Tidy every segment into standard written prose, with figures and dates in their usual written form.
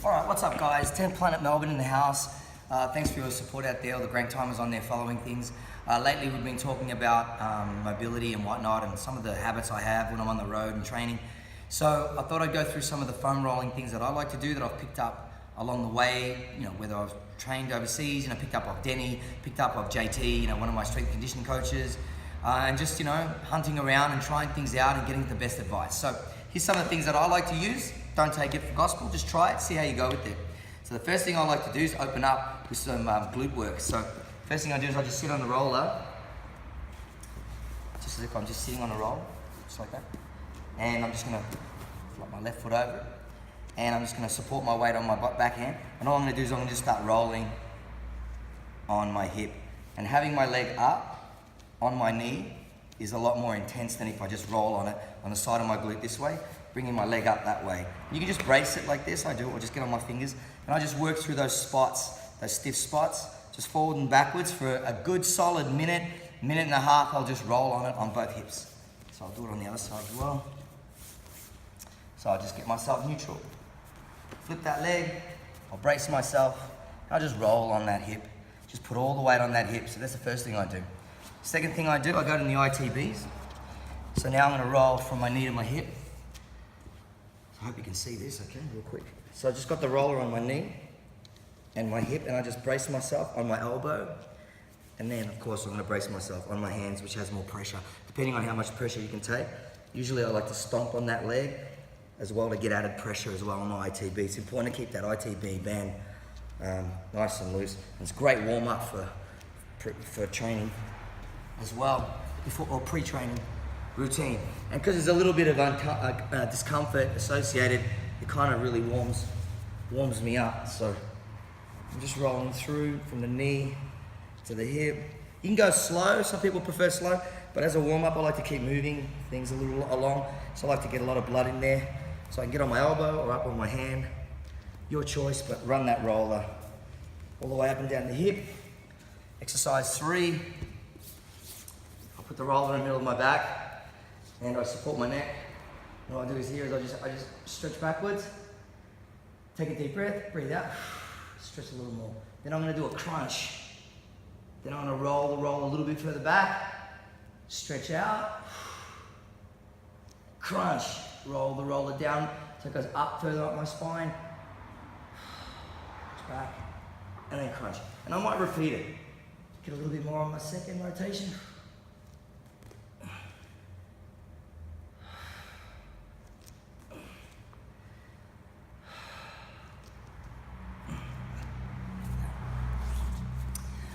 Alright, what's up guys? 10 Planet Melbourne in the house. Thanks for your support out there. All the Granktime is on there following things. Lately we've been talking about mobility and whatnot and some of the habits I have when I'm on the road and training. So I thought I'd go through some of the foam rolling things that I like to do that I've picked up along the way, whether I've trained overseas, picked up off Denny, picked up off JT, one of my strength and conditioning coaches, and just, hunting around and trying things out and getting the best advice. So here's some of the things that I like to use. Don't take it for gospel, just try it, see how you go with it. So the first thing I like to do is open up with some glute work. So first thing I do is I just sit on the roller, just as if I'm just sitting on a roll, just like that. And I'm just gonna flop my left foot over it. And I'm just gonna support my weight on my backhand. And all I'm gonna do is I'm gonna just start rolling on my hip. And having my leg up on my knee is a lot more intense than if I just roll on it on the side of my glute this way, bringing my leg up that way. You can just brace it like this, I do, or just get on my fingers, and I just work through those spots, those stiff spots, just forward and backwards for a good solid minute and a half. I'll just roll on it on both hips. So I'll do it on the other side as well. So I'll just get myself neutral. Flip that leg, I'll brace myself, I'll just roll on that hip. Just put all the weight on that hip. So that's the first thing I do. Second thing I do, I go to the ITBs. So now I'm gonna roll from my knee to my hip. I hope you can see this, okay, real quick. So I just got the roller on my knee and my hip, and I just brace myself on my elbow. And then, of course, I'm gonna brace myself on my hands, which has more pressure, depending on how much pressure you can take. Usually I like to stomp on that leg as well to get added pressure as well on my ITB. It's important to keep that ITB band nice and loose. And it's a great warm-up for training as well, before or pre-training routine. And because there's a little bit of discomfort associated, it kind of really warms me up. So I'm just rolling through from the knee to the hip. You can go slow, some people prefer slow, but as a warm-up I like to keep moving things a little along. So I like to get a lot of blood in there. So I can get on my elbow or up on my hand. Your choice, but run that roller all the way up and down the hip. Exercise 3. I'll put the roller in the middle of my back and I support my neck. And what I do is here is I just stretch backwards, take a deep breath, breathe out, stretch a little more. Then I'm gonna do a crunch. Then I'm gonna roll the roll a little bit further back, stretch out, crunch, roll the roller down so it goes up further up my spine, back, and then crunch. And I might repeat it. Get a little bit more on my second rotation.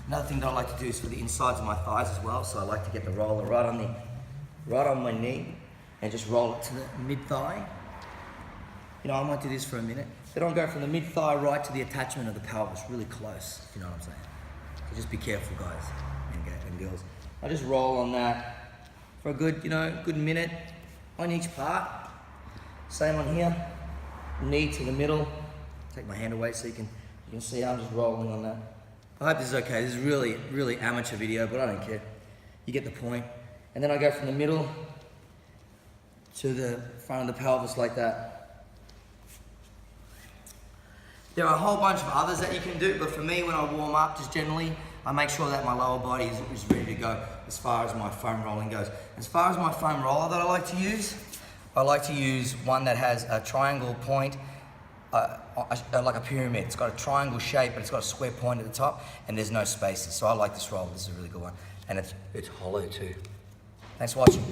Another thing that I like to do is for the insides of my thighs as well. So I like to get the roller right on my knee and just roll it to the mid-thigh. I might do this for a minute. Then I'll go from the mid-thigh right to the attachment of the pelvis, really close, if you know what I'm saying. So just be careful, guys and girls. I just roll on that for a good, good minute on each part. Same on here, knee to the middle. Take my hand away so you can see I'm just rolling on that. I hope this is okay. This is really, really amateur video, but I don't care. You get the point. And then I go from the middle to the front of the pelvis like that. There are a whole bunch of others that you can do, but for me, when I warm up, just generally, I make sure that my lower body is ready to go as far as my foam rolling goes. As far as my foam roller that I like to use one that has a triangle point, like a pyramid. It's got a triangle shape, but it's got a square point at the top, and there's no spaces. So I like this roll. This is a really good one, and it's hollow too. Thanks for watching.